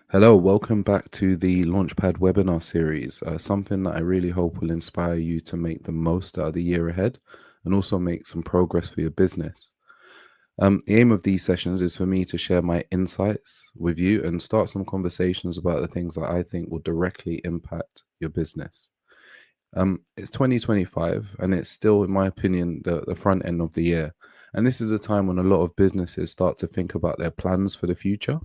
Hello, welcome back to the Launchpad webinar series. Something that I really hope will inspire you to make the most out of the year ahead and also make some progress for your business. The aim of these sessions is for me to share my insights with you and start some conversations about the things that I think will directly impact your business. It's 2025 and it's still, in my opinion, the front end of the year. And this is a time when a lot of businesses start to think about their plans for the future.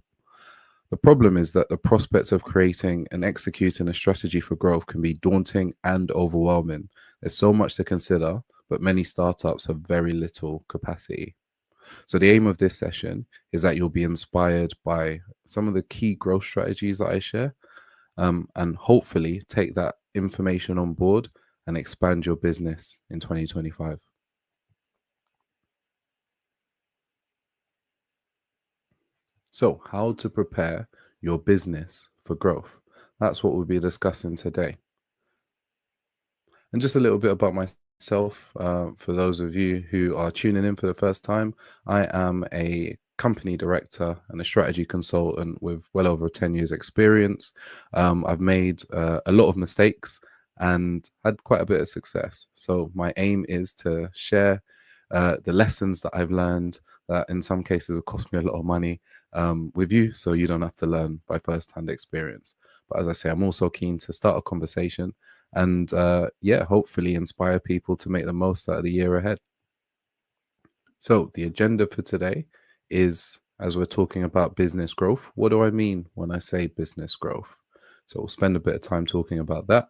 The problem is that the prospects of creating and executing a strategy for growth can be daunting and overwhelming. There's so much to consider, but many startups have very little capacity. So, the aim of this session is that you'll be inspired by some of the key growth strategies that I share, and hopefully take that information on board and expand your business in 2025. So, how to prepare your business for growth? That's what we'll be discussing today. And just a little bit about myself, for those of you who are tuning in for the first time, I am a company director and a strategy consultant with well over 10 years experience. I've made a lot of mistakes and had quite a bit of success. So my aim is to share the lessons that I've learned that in some cases have cost me a lot of money with you, so you don't have to learn by first-hand experience. But as I say, I'm also keen to start a conversation and hopefully inspire people to make the most out of the year ahead. So the agenda for today is, as we're talking about business growth, what do I mean when I say business growth? So we'll spend a bit of time talking about that.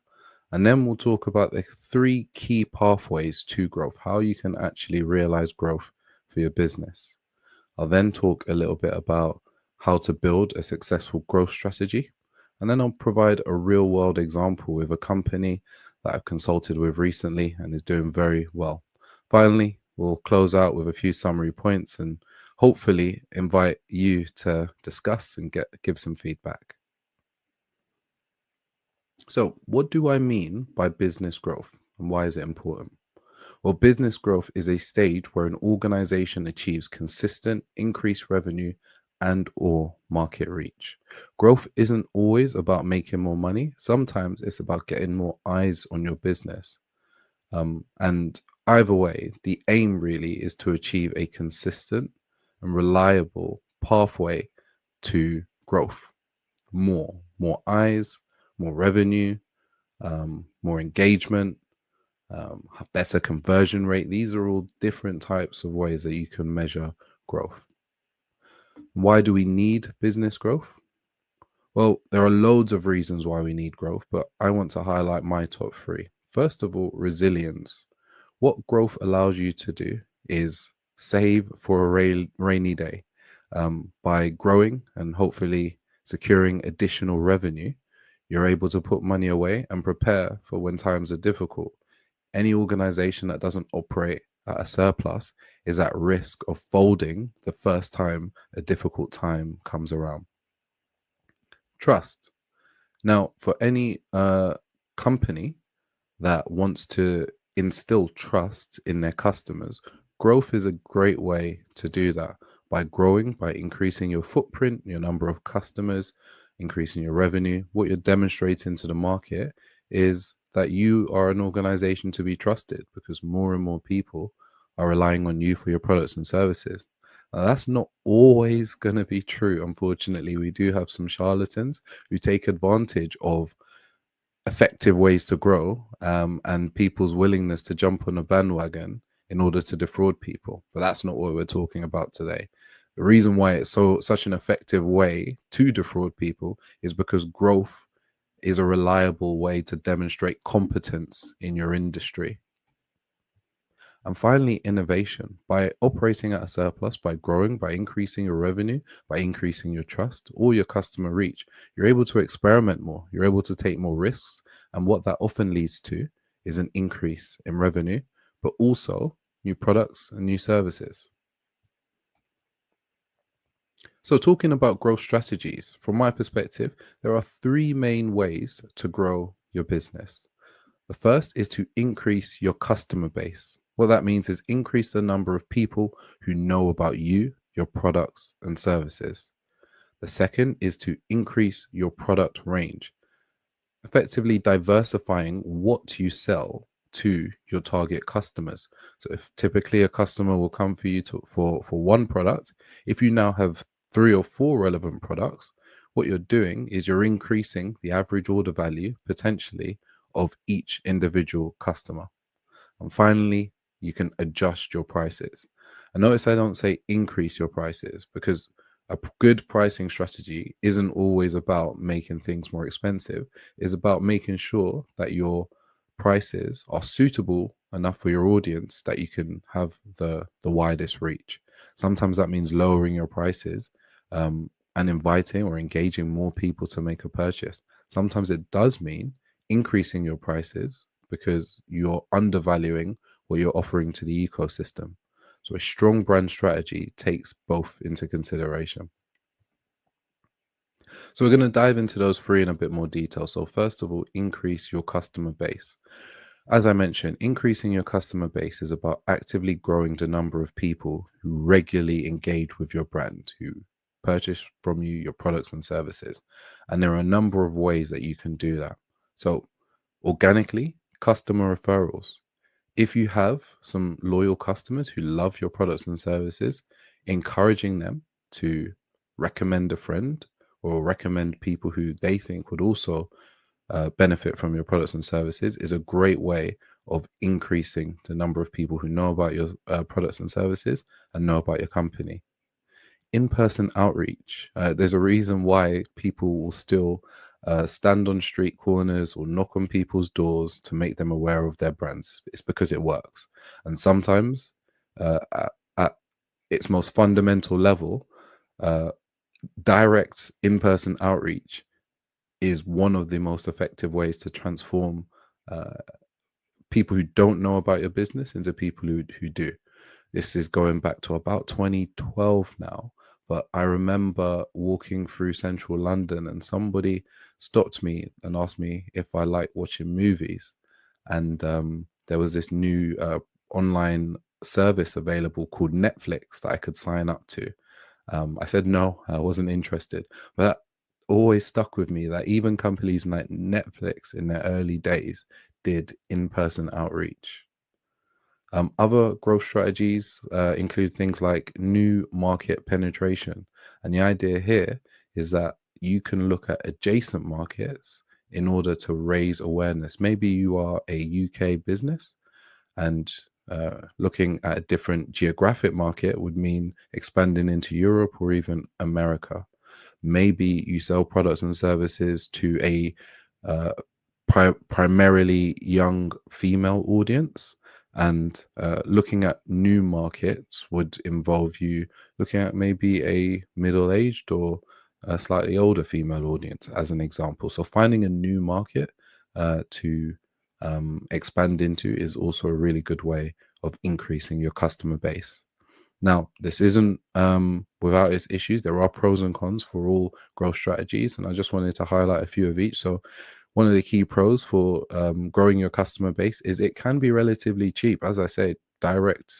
And then we'll talk about the three key pathways to growth, how you can actually realize growth for your business. I'll then talk a little bit about how to build a successful growth strategy. And then I'll provide a real world example with a company that I've consulted with recently and is doing very well. Finally, we'll close out with a few summary points and hopefully invite you to discuss and give some feedback. So, what do I mean by business growth and why is it important? Well, business growth is a stage where an organization achieves consistent increased revenue and or market reach. Growth isn't always about making more money. Sometimes it's about getting more eyes on your business. And either way, the aim really is to achieve a consistent and reliable pathway to growth. More eyes, more revenue, more engagement, better conversion rate. These are all different types of ways that you can measure growth. Why do we need business growth? Well, there are loads of reasons why we need growth, but I want to highlight my top three. First of all, resilience. What growth allows you to do is save for a rainy day. By growing and hopefully securing additional revenue, you're able to put money away and prepare for when times are difficult. Any organization that doesn't operate at a surplus is at risk of folding the first time a difficult time comes around. Trust. Now, for any company that wants to instill trust in their customers, growth is a great way to do that by growing, by increasing your footprint, your number of customers, increasing your revenue. What you're demonstrating to the market is that you are an organization to be trusted because more and more people are relying on you for your products and services. Now, that's not always going to be true. Unfortunately, we do have some charlatans who take advantage of effective ways to grow and people's willingness to jump on a bandwagon in order to defraud people. But that's not what we're talking about today. The reason why it's such an effective way to defraud people is because growth is a reliable way to demonstrate competence in your industry. And finally, innovation. By operating at a surplus, by growing, by increasing your revenue, by increasing your trust or your customer reach, you're able to experiment more. You're able to take more risks. And what that often leads to is an increase in revenue, but also new products and new services. So talking about growth strategies, from my perspective, there are three main ways to grow your business. The first is to increase your customer base. What that means is increase the number of people who know about you, your products and services. The second is to increase your product range, effectively diversifying what you sell to your target customers. So if typically a customer will come for you for one product, if you now have 3 or 4 relevant products, what you're doing is you're increasing the average order value potentially of each individual customer. And finally, you can adjust your prices. And notice I don't say increase your prices, because a good pricing strategy isn't always about making things more expensive. It's about making sure that your prices are suitable enough for your audience that you can have the widest reach. Sometimes that means lowering your prices, and inviting or engaging more people to make a purchase. Sometimes it does mean increasing your prices because you're undervaluing what you're offering to the ecosystem. So a strong brand strategy takes both into consideration. So we're going to dive into those 3 in a bit more detail. So first of all, increase your customer base. As I mentioned, increasing your customer base is about actively growing the number of people who regularly engage with your brand, who purchase from you your products and services. And there are a number of ways that you can do that. So organically, customer referrals. If you have some loyal customers who love your products and services, encouraging them to recommend a friend or recommend people who they think would also benefit from your products and services is a great way of increasing the number of people who know about your products and services and know about your company. In-person outreach. There's a reason why people will still stand on street corners or knock on people's doors to make them aware of their brands. It's because it works. And sometimes, at its most fundamental level, uh, direct in-person outreach is one of the most effective ways to transform uh, people who don't know about your business into people who do. This is going back to about 2012 now, but I remember walking through central London and somebody stopped me and asked me if I like watching movies. And there was this new online service available called Netflix that I could sign up to. I said no, I wasn't interested. But that always stuck with me, that even companies like Netflix in their early days did in-person outreach. Other growth strategies include things like new market penetration. And the idea here is that you can look at adjacent markets in order to raise awareness. Maybe you are a UK business, and looking at a different geographic market would mean expanding into Europe or even America. Maybe you sell products and services to a primarily young female audience, and looking at new markets would involve you looking at maybe a middle-aged or a slightly older female audience, as an example. So finding a new market to expand into is also a really good way of increasing your customer base. Now, this isn't without its issues. There are pros and cons for all growth strategies, and I just wanted to highlight a few of each. So one of the key pros for growing your customer base is it can be relatively cheap. As I say, direct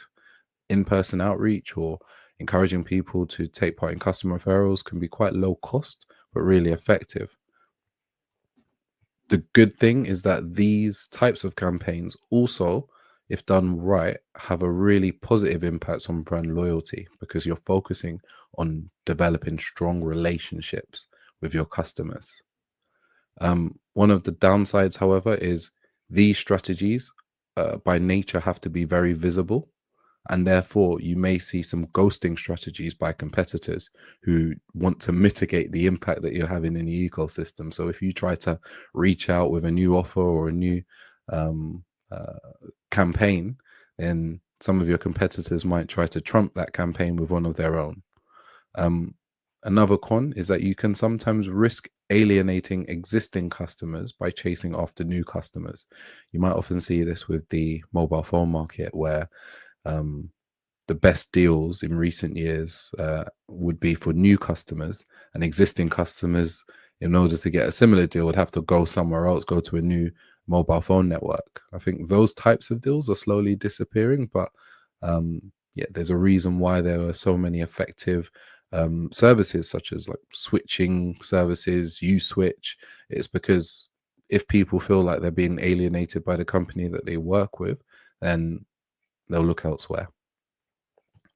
in-person outreach or encouraging people to take part in customer referrals can be quite low cost, but really effective. The good thing is that these types of campaigns also, if done right, have a really positive impact on brand loyalty, because you're focusing on developing strong relationships with your customers. One of the downsides, however, is these strategies by nature have to be very visible. And therefore, you may see some ghosting strategies by competitors who want to mitigate the impact that you're having in the ecosystem. So if you try to reach out with a new offer or a new um, campaign, then some of your competitors might try to trump that campaign with one of their own. Another con is that you can sometimes risk alienating existing customers by chasing after new customers. You might often see this with the mobile phone market, where the best deals in recent years would be for new customers, and existing customers, in order to get a similar deal, would have to go somewhere else, go to a new mobile phone network. I think those types of deals are slowly disappearing, but yeah, there's a reason why there are so many effective services such as like switching services, you switch. It's because if people feel like they're being alienated by the company that they work with, then they'll look elsewhere.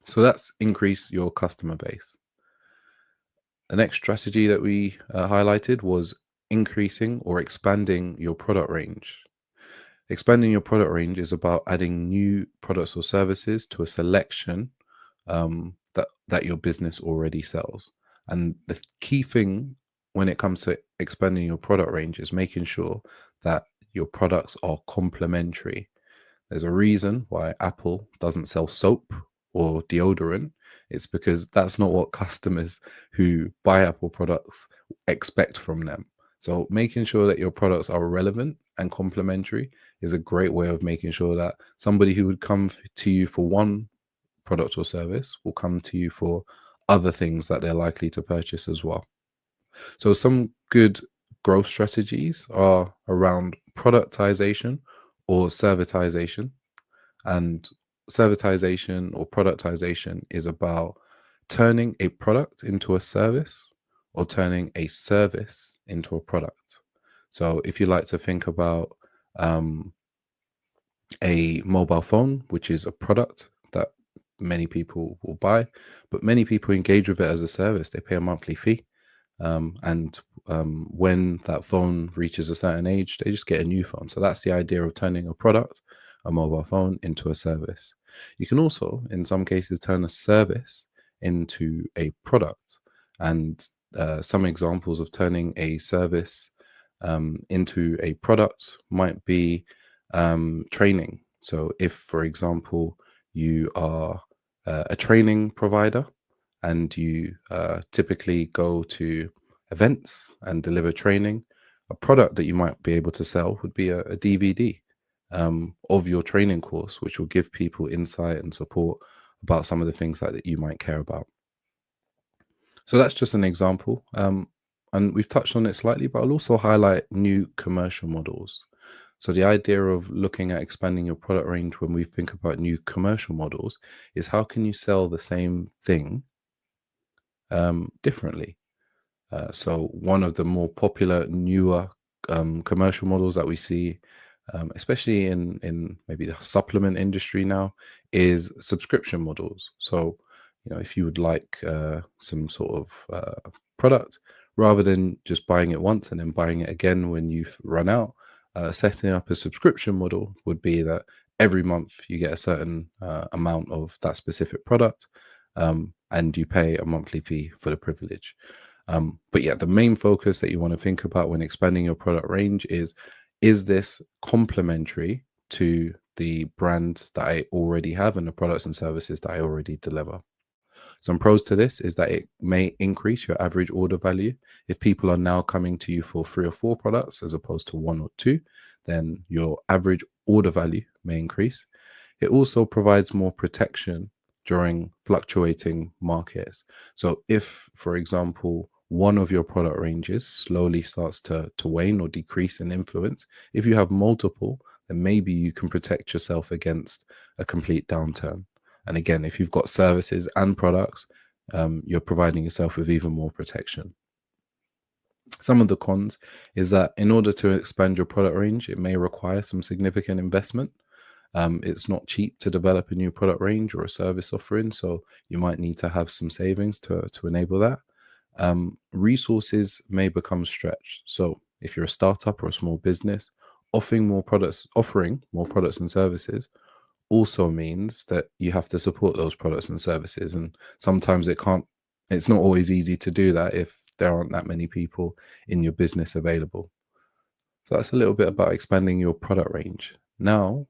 So that's increase your customer base. The next strategy that we highlighted was increasing or expanding your product range. Expanding your product range is about adding new products or services to a selection that your business already sells. And the key thing when it comes to expanding your product range is making sure that your products are complementary. There's a reason why Apple doesn't sell soap or deodorant. It's because that's not what customers who buy Apple products expect from them. So making sure that your products are relevant and complementary is a great way of making sure that somebody who would come to you for one product or service will come to you for other things that they're likely to purchase as well. So some good growth strategies are around productization or servitization. And servitization or productization is about turning a product into a service or turning a service into a product. So if you like to think about a mobile phone, which is a product that many people will buy, but many people engage with it as a service. They pay a monthly fee. When that phone reaches a certain age, they just get a new phone. So that's the idea of turning a product, a mobile phone, into a service. You can also, in some cases, turn a service into a product. And some examples of turning a service into a product might be training. So if, for example, you are a training provider and you typically go to events and deliver training, a product that you might be able to sell would be a DVD of your training course, which will give people insight and support about some of the things that you might care about. So that's just an example. And we've touched on it slightly, but I'll also highlight new commercial models. So the idea of looking at expanding your product range when we think about new commercial models is how can you sell the same thing differently? So one of the more popular, newer commercial models that we see, especially in maybe the supplement industry now, is subscription models. So, if you would like some sort of product, rather than just buying it once and then buying it again when you've run out, setting up a subscription model would be that every month you get a certain amount of that specific product, and you pay a monthly fee for the privilege. But yeah, the main focus that you want to think about when expanding your product range is this complementary to the brand that I already have and the products and services that I already deliver? Some pros to this is that it may increase your average order value. If people are now coming to you for 3 or 4 products as opposed to 1 or 2, then your average order value may increase. It also provides more protection during fluctuating markets. So if, for example, one of your product ranges slowly starts to wane or decrease in influence, if you have multiple, then maybe you can protect yourself against a complete downturn. And again, if you've got services and products, you're providing yourself with even more protection. Some of the cons is that in order to expand your product range, it may require some significant investment. It's not cheap to develop a new product range or a service offering, so you might need to have some savings to enable that. Resources may become stretched. So if you're a startup or a small business, offering more products and services also means that you have to support those products and services. And sometimes it's not always easy to do that if there aren't that many people in your business available. So that's a little bit about expanding your product range. Now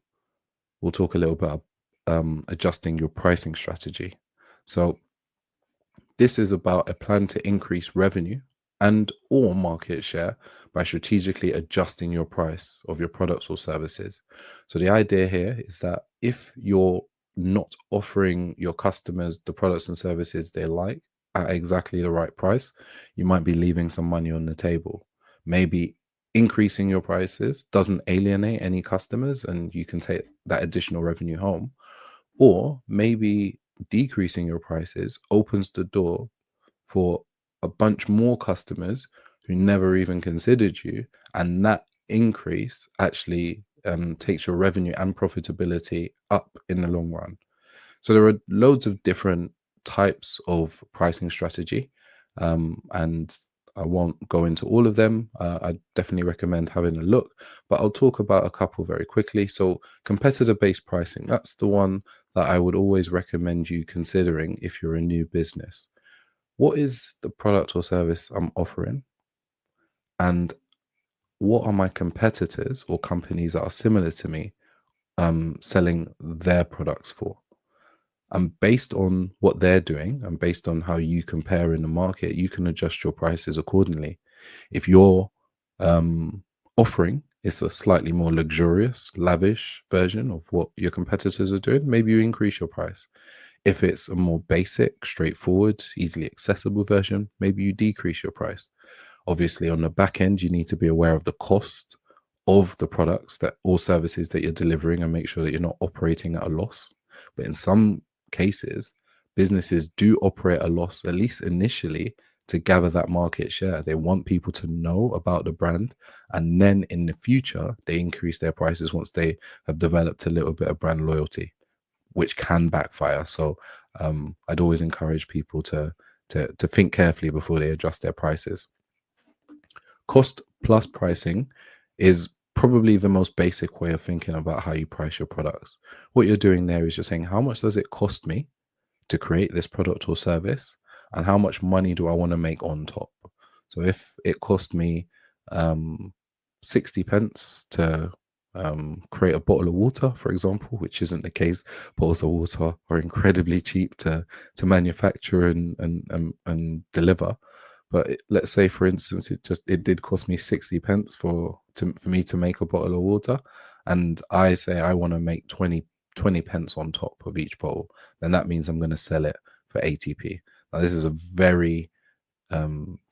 we'll talk a little bit about adjusting your pricing strategy. So this is about a plan to increase revenue and or market share by strategically adjusting your price of your products or services. So the idea here is that if you're not offering your customers the products and services they like at exactly the right price, you might be leaving some money on the table. Maybe increasing your prices doesn't alienate any customers and you can take that additional revenue home, or maybe decreasing your prices opens the door for a bunch more customers who never even considered you, and that increase actually takes your revenue and profitability up in the long run. So there are loads of different types of pricing strategy, and I won't go into all of them. I definitely recommend having a look, but I'll talk about a couple very quickly. So competitor-based pricing, that's the one that I would always recommend you considering if you're a new business. What is the product or service I'm offering? And what are my competitors or companies that are similar to me selling their products for? And based on what they're doing and based on how you compare in the market, you can adjust your prices accordingly. If your offering is a slightly more luxurious, lavish version of what your competitors are doing, maybe you increase your price. If it's a more basic, straightforward, easily accessible version, maybe you decrease your price. Obviously, on the back end, you need to be aware of the cost of the products that or services that you're delivering and make sure that you're not operating at a loss. But in some cases, businesses do operate at a loss, at least initially, to gather that market share. They want people to know about the brand, and then in the future, they increase their prices once they have developed a little bit of brand loyalty, which can backfire. So I'd always encourage people to think carefully before they adjust their prices. Cost plus pricing is probably the most basic way of thinking about how you price your products. What you're doing there is you're saying, how much does it cost me to create this product or service? And how much money do I want to make on top? So if it cost me 60 pence to create a bottle of water, for example, which isn't the case, bottles of water are incredibly cheap to manufacture and deliver. But let's say, for instance, it did cost me 60 pence for me to make a bottle of water, and I say I want to make 20 pence on top of each bottle, then that means I'm going to sell it for 80p. Now, this is a very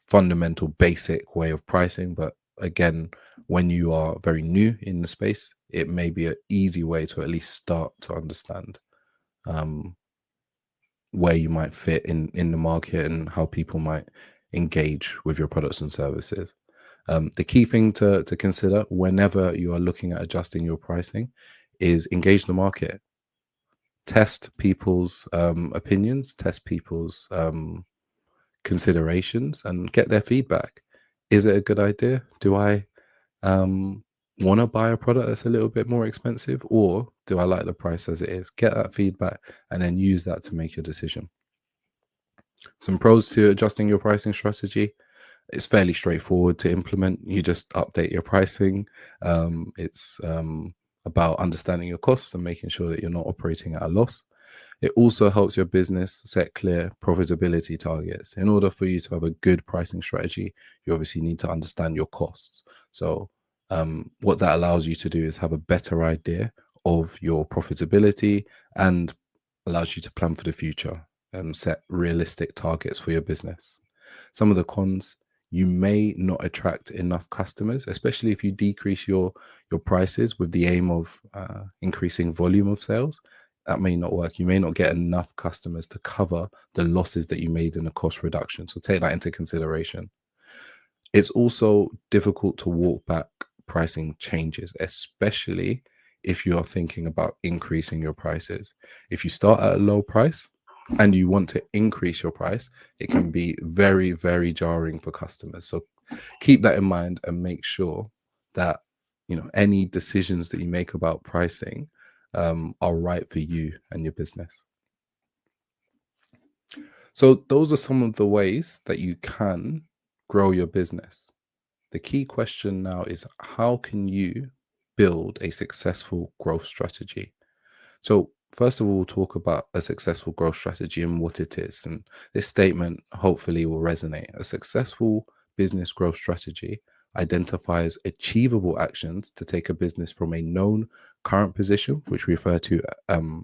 fundamental, basic way of pricing, but again, when you are very new in the space, it may be an easy way to at least start to understand where you might fit in the market and how people might engage with your products and services. The key thing to consider whenever you are looking at adjusting your pricing is engage the market. Test people's opinions, test people's considerations, and get their feedback. Is it a good idea? Do I want to buy a product that's a little bit more expensive, or do I like the price as it is? Get that feedback and then use that to make your decision. Some pros to adjusting your pricing strategy: it's fairly straightforward to implement. You just update your pricing. It's about understanding your costs and making sure that you're not operating at a loss. It also helps your business set clear profitability targets. In order for you to have a good pricing strategy, you obviously need to understand your costs. So what that allows you to do is have a better idea of your profitability and allows you to plan for the future and set realistic targets for your business. Some of the cons: you may not attract enough customers, especially if you decrease your prices with the aim of increasing volume of sales. That may not work. You may not get enough customers to cover the losses that you made in a cost reduction. So take that into consideration. It's also difficult to walk back pricing changes, especially if you are thinking about increasing your prices. If you start at a low price and you want to increase your price, it can be very, very jarring for customers. So keep that in mind and make sure that any decisions that you make about pricing are right for you and your business. So those are some of the ways that you can grow your business. The key question now is, how can you build a successful growth strategy? So first of all, we'll talk about a successful growth strategy and what it is. And this statement hopefully will resonate. A successful business growth strategy identifies achievable actions to take a business from a known current position, which we refer to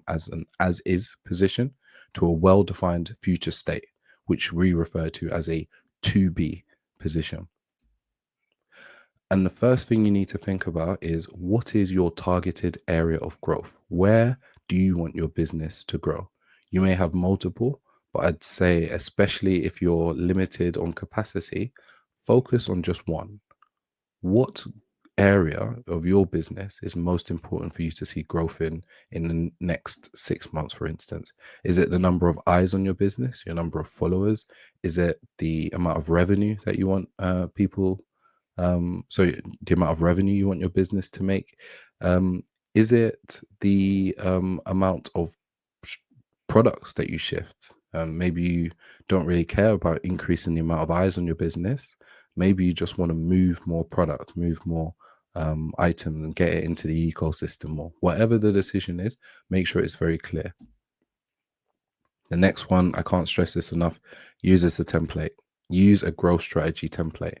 as an as-is position, to a well-defined future state, which we refer to as a to-be position. And the first thing you need to think about is, what is your targeted area of growth? Where do you want your business to grow? You may have multiple, but I'd say, especially if you're limited on capacity, focus on just one. What area of your business is most important for you to see growth in the next 6 months, for instance? Is it the number of eyes on your business, your number of followers? Is it the amount of revenue that you want people so the amount of revenue you want your business to make? Is it the amount of sh- products that you shift? Maybe you don't really care about increasing the amount of eyes on your business. Maybe you just want to move more product, move more items, and get it into the ecosystem more. Whatever the decision is, make sure it's very clear. The next one, I can't stress this enough, use as a template. Use a growth strategy template.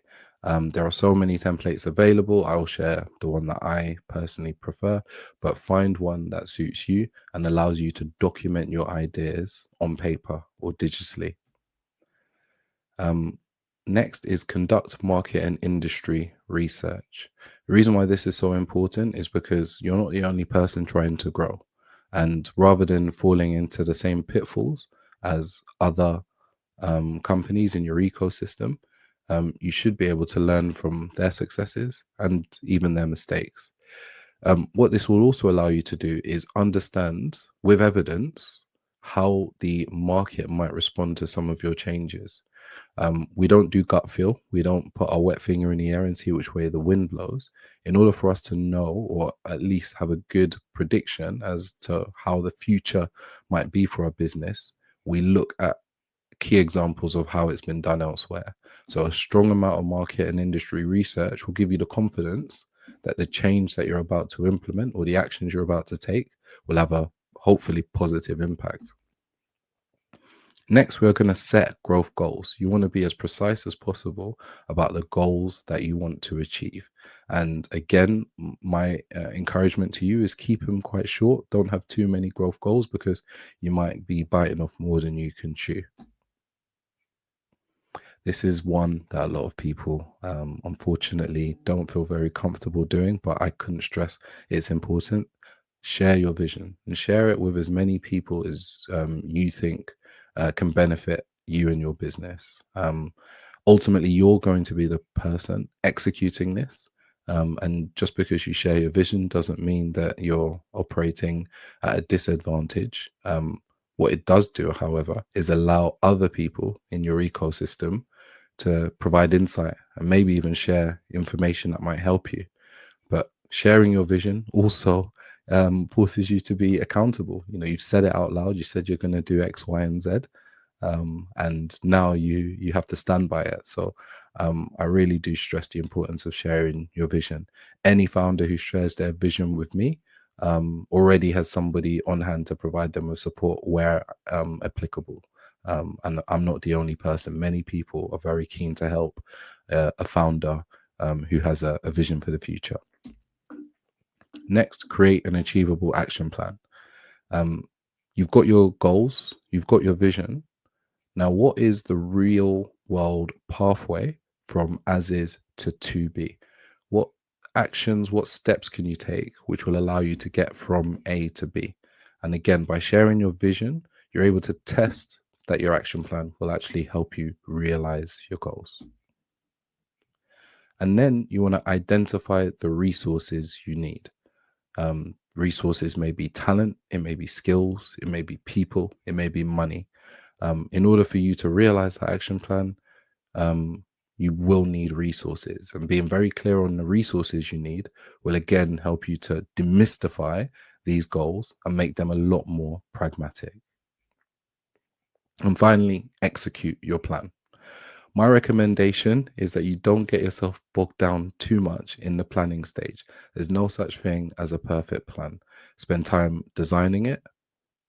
There are so many templates available. I'll share the one that I personally prefer, but find one that suits you and allows you to document your ideas on paper or digitally. Next is conduct market and industry research. The reason why this is so important is because you're not the only person trying to grow. And rather than falling into the same pitfalls as other companies in your ecosystem, you should be able to learn from their successes and even their mistakes. What this will also allow you to do is understand with evidence how the market might respond to some of your changes. We don't do gut feel. We don't put our wet finger in the air and see which way the wind blows. In order for us to know, or at least have a good prediction as to how the future might be for our business, we look at key examples of how it's been done elsewhere. So a strong amount of market and industry research will give you the confidence that the change that you're about to implement or the actions you're about to take will have a hopefully positive impact. Next, we're going to set growth goals. You want to be as precise as possible about the goals that you want to achieve. And again, my encouragement to you is keep them quite short. Don't have too many growth goals because you might be biting off more than you can chew. This is one that a lot of people, unfortunately, don't feel very comfortable doing, but I couldn't stress it's important. Share your vision and share it with as many people as you think can benefit you and your business. Ultimately, you're going to be the person executing this. And just because you share your vision doesn't mean that you're operating at a disadvantage. What it does do, however, is allow other people in your ecosystem to provide insight and maybe even share information that might help you. But sharing your vision also forces you to be accountable. You know, you've said it out loud. You said you're going to do X, Y, and Z, and now you have to stand by it. So I really do stress the importance of sharing your vision. Any founder who shares their vision with me already has somebody on hand to provide them with support where applicable. And I'm not the only person. Many people are very keen to help a founder who has a vision for the future. Next, create an achievable action plan. You've got your goals, you've got your vision. Now, what is the real world pathway from as is to be? What actions, what steps can you take which will allow you to get from A to B? And again, by sharing your vision, you're able to test that your action plan will actually help you realize your goals. And then you want to identify the resources you need. Resources may be talent, it may be skills, it may be people, it may be money. In order for you to realize that action plan, you will need resources, and being very clear on the resources you need will again help you to demystify these goals and make them a lot more pragmatic. And finally, execute your plan. My recommendation is that you don't get yourself bogged down too much in the planning stage. There's no such thing as a perfect plan. Spend time designing it,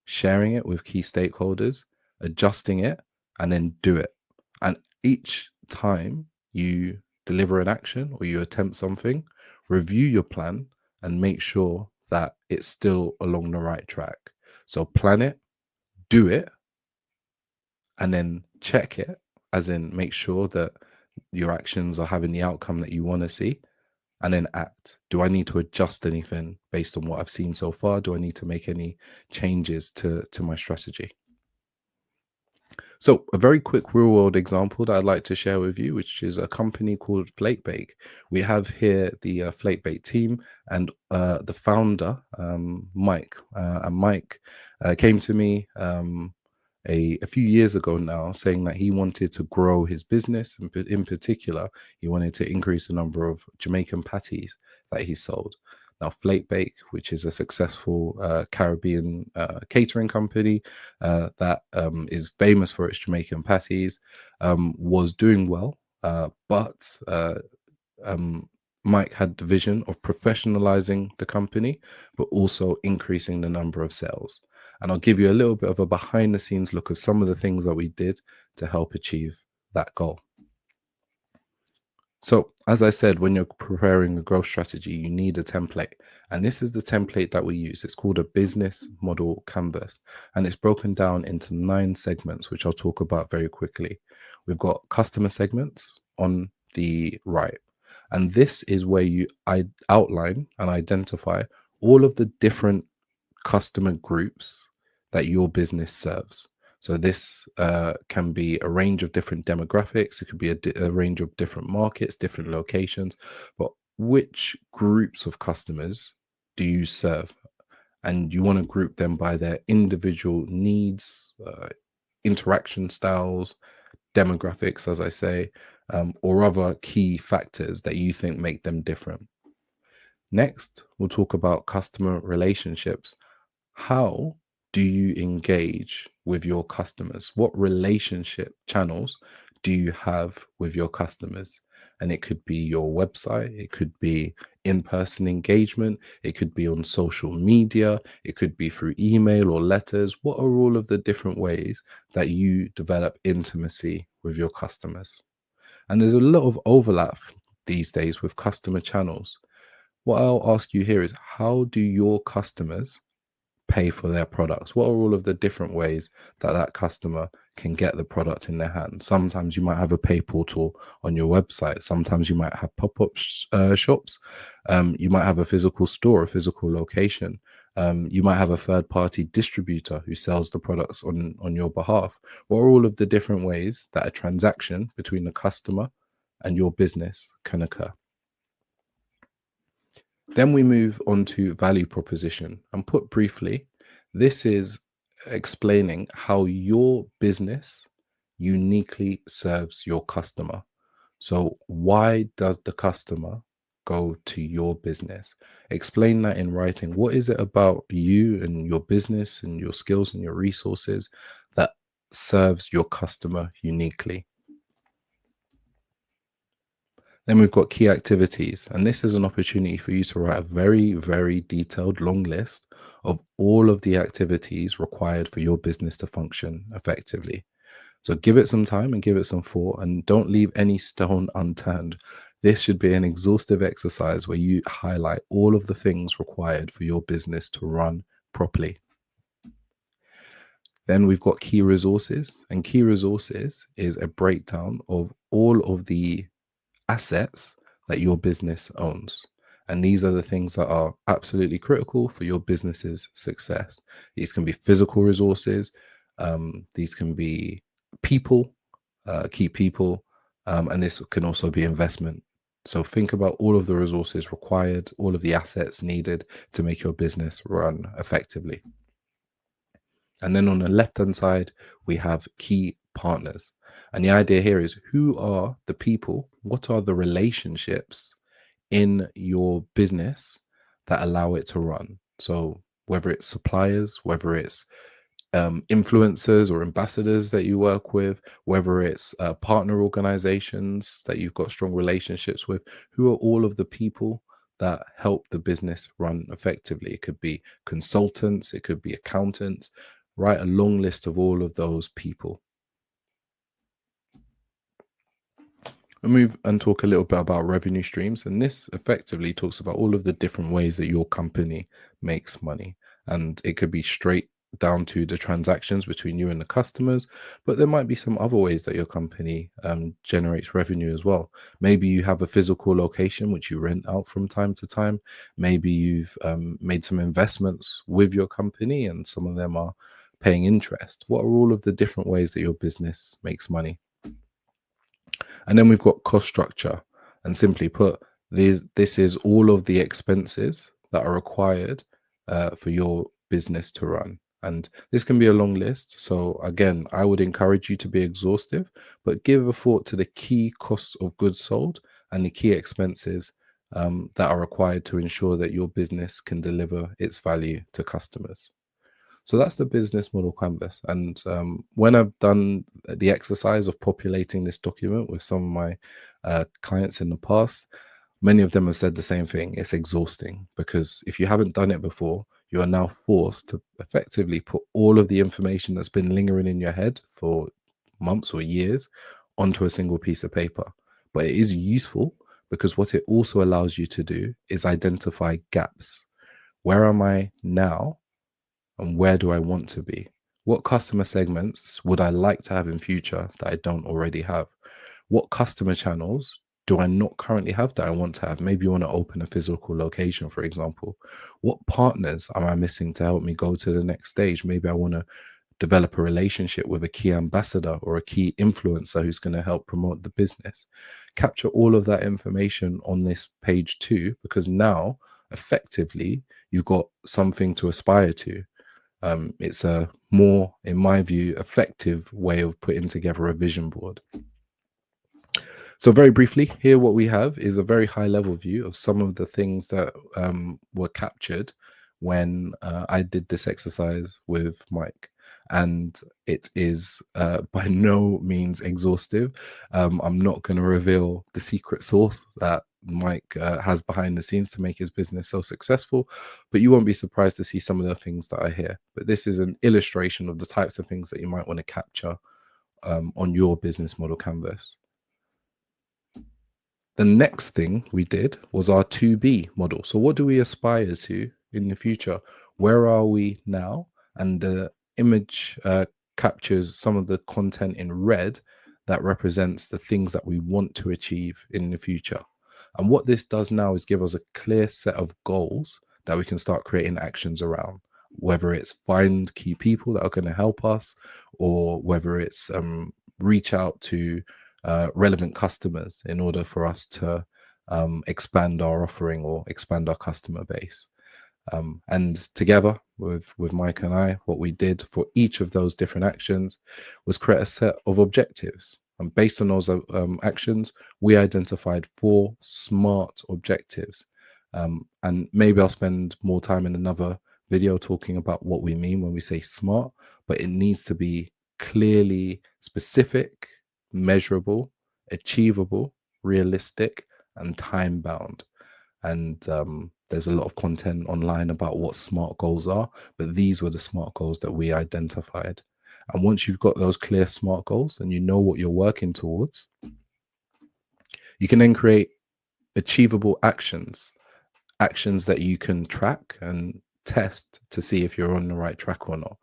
sharing it with key stakeholders, adjusting it, and then do it. And each time you deliver an action or you attempt something, review your plan and make sure that it's still along the right track. So plan it, do it, and then check it, as in make sure that your actions are having the outcome that you want to see, and then act. Do I need to adjust anything based on what I've seen so far? Do I need to make any changes to my strategy? So, a very quick real world example that I'd like to share with you, which is a company called Flake Bake. We have here the Flake Bake team and the founder, Mike. And Mike came to me a few years ago now saying that he wanted to grow his business. And in particular, he wanted to increase the number of Jamaican patties that he sold. Now, Flake Bake, which is a successful Caribbean catering company that is famous for its Jamaican patties, was doing well, but um, Mike had the vision of professionalizing the company, but also increasing the number of sales. And I'll give you a little bit of a behind the scenes look of some of the things that we did to help achieve that goal. So, as I said, when you're preparing a growth strategy, you need a template. And this is the template that we use. It's called a business model canvas. And it's broken down into 9 segments, which I'll talk about very quickly. We've got customer segments on the right. And this is where I outline and identify all of the different customer groups that your business serves. So this can be a range of different demographics. It could be a range of different markets, different locations. But which groups of customers do you serve? And you want to group them by their individual needs, interaction styles, demographics, as I say, or other key factors that you think make them different. Next, we'll talk about customer relationships. How do you engage with your customers? What relationship channels do you have with your customers? And it could be your website, it could be in person engagement, it could be on social media, it could be through email or letters. What are all of the different ways that you develop intimacy with your customers? And there's a lot of overlap these days with customer channels. What I'll ask you here is, how do your customers pay for their products? What are all of the different ways that that customer can get the product in their hand? Sometimes you might have a pay portal on your website. Sometimes you might have pop-up shops. You might have a physical store, a physical location. You might have a third-party distributor who sells the products on your behalf. What are all of the different ways that a transaction between the customer and your business can occur? Then we move on to value proposition. And put briefly, this is explaining how your business uniquely serves your customer. So, why does the customer go to your business? Explain that in writing. What is it about you and your business and your skills and your resources that serves your customer uniquely? Then we've got key activities, and this is an opportunity for you to write a very, very detailed long list of all of the activities required for your business to function effectively. So give it some time and give it some thought, and don't leave any stone unturned. This should be an exhaustive exercise where you highlight all of the things required for your business to run properly. Then we've got key resources, and key resources is a breakdown of all of the assets that your business owns. And these are the things that are absolutely critical for your business's success. These can be physical resources, these can be people, key people, and this can also be investment. So think about all of the resources required, all of the assets needed to make your business run effectively. And then on the left-hand side, we have key partners. And the idea here is, who are the people, what are the relationships in your business that allow it to run? So whether it's suppliers, whether it's influencers or ambassadors that you work with, whether it's partner organizations that you've got strong relationships with, who are all of the people that help the business run effectively? It could be consultants, it could be accountants. Write a long list of all of those people. We'll move and talk a little bit about revenue streams. And this effectively talks about all of the different ways that your company makes money. And it could be straight down to the transactions between you and the customers, but there might be some other ways that your company generates revenue as well. Maybe you have a physical location which you rent out from time to time. Maybe you've made some investments with your company, and some of them are paying interest? What are all of the different ways that your business makes money? And then we've got cost structure. And simply put, this is all of the expenses that are required for your business to run. And this can be a long list. So again, I would encourage you to be exhaustive, but give a thought to the key costs of goods sold and the key expenses that are required to ensure that your business can deliver its value to customers. So that's the business model canvas. And when I've done the exercise of populating this document with some of my clients in the past, many of them have said the same thing. It's exhausting because if you haven't done it before, you are now forced to effectively put all of the information that's been lingering in your head for months or years onto a single piece of paper. But it is useful because what it also allows you to do is identify gaps. Where am I now? And where do I want to be? What customer segments would I like to have in future that I don't already have? What customer channels do I not currently have that I want to have? Maybe you want to open a physical location, for example. What partners am I missing to help me go to the next stage? Maybe I want to develop a relationship with a key ambassador or a key influencer who's going to help promote the business. Capture all of that information on this page too, because now effectively you've got something to aspire to. It's a more, in my view, effective way of putting together a vision board. So very briefly, here what we have is a very high level view of some of the things that were captured when I did this exercise with Mike. And it is by no means exhaustive. I'm not going to reveal the secret sauce that Mike has behind the scenes to make his business so successful, but you won't be surprised to see some of the things that I hear. But this is an illustration of the types of things that you might want to capture on your business model canvas. The next thing we did was our 2B model. So what do we aspire to in the future? Where are we now? And the image captures some of the content in red that represents the things that we want to achieve in the future. And what this does now is give us a clear set of goals that we can start creating actions around, whether it's find key people that are going to help us, or whether it's reach out to relevant customers in order for us to expand our offering or expand our customer base. And together with Mike and I, what we did for each of those different actions was create a set of objectives. And based on those actions, we identified 4 SMART objectives. And maybe I'll spend more time in another video talking about what we mean when we say SMART, but it needs to be clearly specific, measurable, achievable, realistic, and time bound. And there's a lot of content online about what SMART goals are, but these were the SMART goals that we identified. And once you've got those clear SMART goals and you know what you're working towards, you can then create achievable actions that you can track and test to see if you're on the right track or not.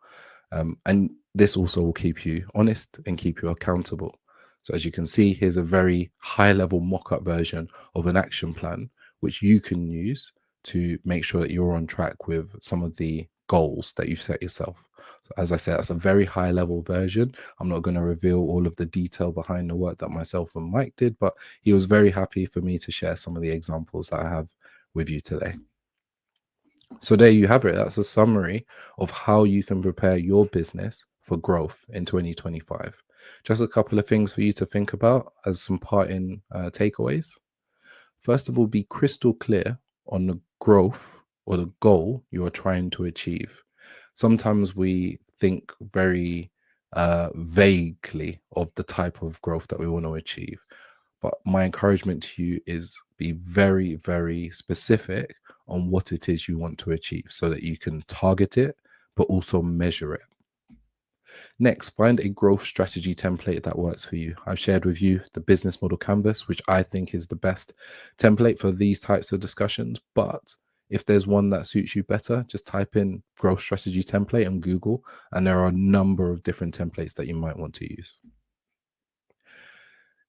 And this also will keep you honest and keep you accountable. So as you can see, here's a very high level mock-up version of an action plan, which you can use to make sure that you're on track with some of the goals that you've set yourself. So as I said, that's a very high level version. I'm not going to reveal all of the detail behind the work that myself and Mike did, but he was very happy for me to share some of the examples that I have with you today. So there you have it. That's a summary of how you can prepare your business for growth in 2025. Just a couple of things for you to think about as some parting takeaways. First of all, be crystal clear on the growth or the goal you are trying to achieve. Sometimes we think very vaguely of the type of growth that we want to achieve. But my encouragement to you is be very, very specific on what it is you want to achieve so that you can target it, but also measure it. Next, find a growth strategy template that works for you. I've shared with you the business model canvas, which I think is the best template for these types of discussions. But if there's one that suits you better, just type in growth strategy template on Google, and there are a number of different templates that you might want to use.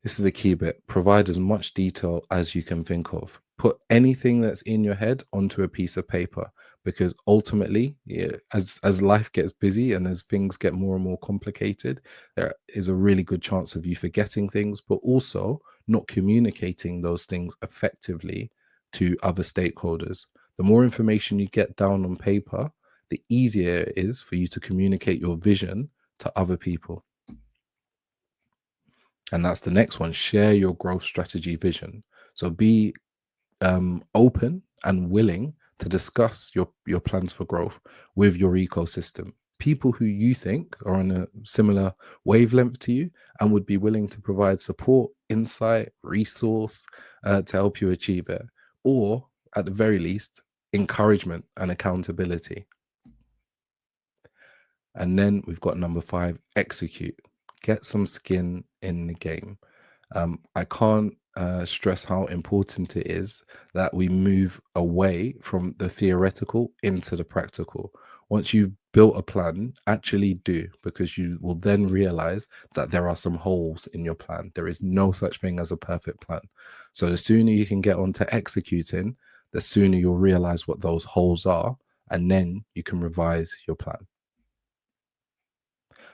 This is the key bit. Provide as much detail as you can think of. put anything that's in your head onto a piece of paper, because ultimately, yeah, as life gets busy and as things get more and more complicated, there is a really good chance of you forgetting things, but also not communicating those things effectively to other stakeholders. The more information you get down on paper, the easier it is for you to communicate your vision to other people. And that's the next one: share your growth strategy vision. So be open and willing to discuss your plans for growth with your ecosystem. People who you think are on a similar wavelength to you and would be willing to provide support, insight, resource to help you achieve it, or at the very least, encouragement and accountability. And then we've got number 5, execute. Get some skin in the game. I can't stress how important it is that we move away from the theoretical into the practical. Once you've built a plan, actually do, because you will then realize that there are some holes in your plan. There is no such thing as a perfect plan. So the sooner you can get on to executing, the sooner you'll realize what those holes are, and then you can revise your plan.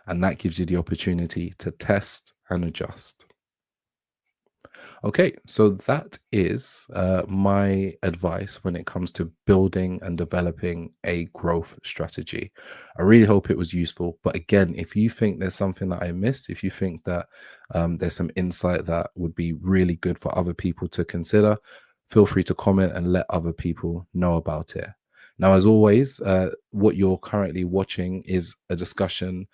And that gives you the opportunity to test and adjust. Okay, so that is my advice when it comes to building and developing a growth strategy. I really hope it was useful. But again, if you think there's something that I missed, if you think that there's some insight that would be really good for other people to consider, feel free to comment and let other people know about it. Now, as always, what you're currently watching is a discussion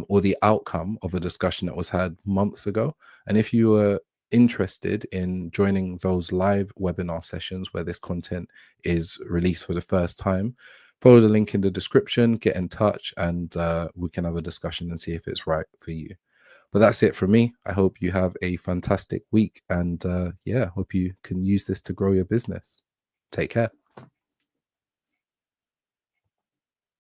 or the outcome of a discussion that was had months ago. And if you were interested in joining those live webinar sessions where this content is released for the first time, follow the link in the description, get in touch, and we can have a discussion and see if it's right for you. But that's it from me. I hope you have a fantastic week, and yeah, hope you can use this to grow your business. Take care.